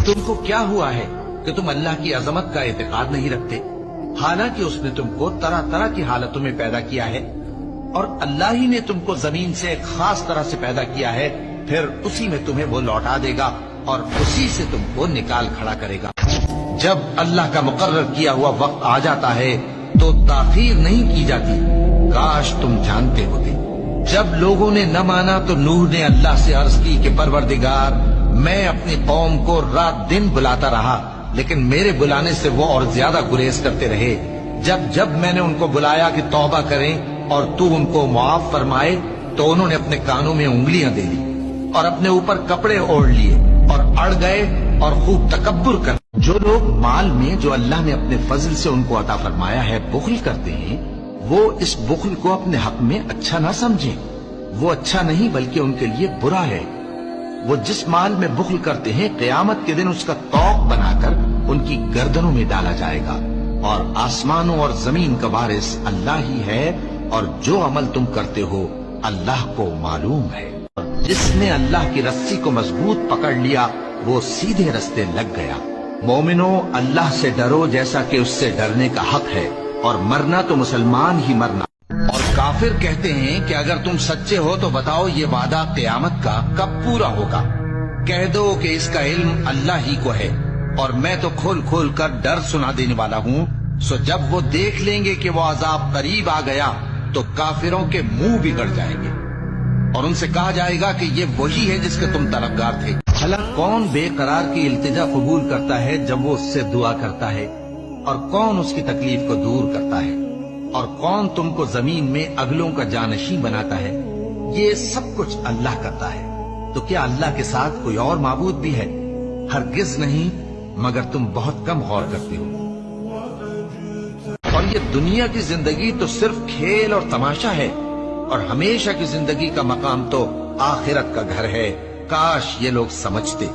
تم کو کیا ہوا ہے کہ تم اللہ کی عظمت کا اعتقاد نہیں رکھتے، حالانکہ اس نے تم کو طرح طرح کی حالتوں میں پیدا کیا ہے، اور اللہ ہی نے تم کو زمین سے ایک خاص طرح سے پیدا کیا ہے، پھر اسی میں تمہیں وہ لوٹا دے گا اور اسی سے تم کو نکال کھڑا کرے گا۔ جب اللہ کا مقرر کیا ہوا وقت آ جاتا ہے تو تاخیر نہیں کی جاتی، کاش تم جانتے ہوتے۔ جب لوگوں نے نہ مانا تو نوح نے اللہ سے عرض کی کہ پروردگار، میں اپنی قوم کو رات دن بلاتا رہا، لیکن میرے بلانے سے وہ اور زیادہ گریز کرتے رہے۔ جب میں نے ان کو بلایا کہ توبہ کریں اور تو ان کو معاف فرمائے تو انہوں نے اپنے کانوں میں انگلیاں دے لی اور اپنے اوپر کپڑے اوڑھ لیے اور اڑ گئے اور خوب تکبر کر۔ جو لوگ مال میں جو اللہ نے اپنے فضل سے ان کو عطا فرمایا ہے بخل کرتے ہیں، وہ اس بخل کو اپنے حق میں اچھا نہ سمجھیں، وہ اچھا نہیں بلکہ ان کے لیے برا ہے۔ وہ جس مال میں بخل کرتے ہیں قیامت کے دن اس کا طوق بنا کر ان کی گردنوں میں ڈالا جائے گا، اور آسمانوں اور زمین کا وارث اللہ ہی ہے، اور جو عمل تم کرتے ہو اللہ کو معلوم ہے۔ جس نے اللہ کی رسی کو مضبوط پکڑ لیا وہ سیدھے رستے لگ گیا۔ مومنو، اللہ سے ڈرو جیسا کہ اس سے ڈرنے کا حق ہے، اور مرنا تو مسلمان ہی مرنا۔ اور کافر کہتے ہیں کہ اگر تم سچے ہو تو بتاؤ یہ وعدہ قیامت کا کب پورا ہوگا؟ کہہ دو کہ اس کا علم اللہ ہی کو ہے، اور میں تو کھول کھول کر ڈر سنا دینے والا ہوں۔ سو جب وہ دیکھ لیں گے کہ وہ عذاب قریب آ گیا تو کافروں کے منہ بگڑ جائیں گے، اور ان سے کہا جائے گا کہ یہ وہی ہے جس کے تم طلبگار تھے۔ بھلا کون بے قرار کی التجا قبول کرتا ہے جب وہ اس سے دعا کرتا ہے، اور کون اس کی تکلیف کو دور کرتا ہے، اور کون تم کو زمین میں اگلوں کا جانشین بناتا ہے؟ یہ سب کچھ اللہ کرتا ہے۔ تو کیا اللہ کے ساتھ کوئی اور معبود بھی ہے؟ ہرگز نہیں، مگر تم بہت کم غور کرتے ہو۔ اور یہ دنیا کی زندگی تو صرف کھیل اور تماشا ہے، اور ہمیشہ کی زندگی کا مقام تو آخرت کا گھر ہے۔ کاش یہ لوگ سمجھتے۔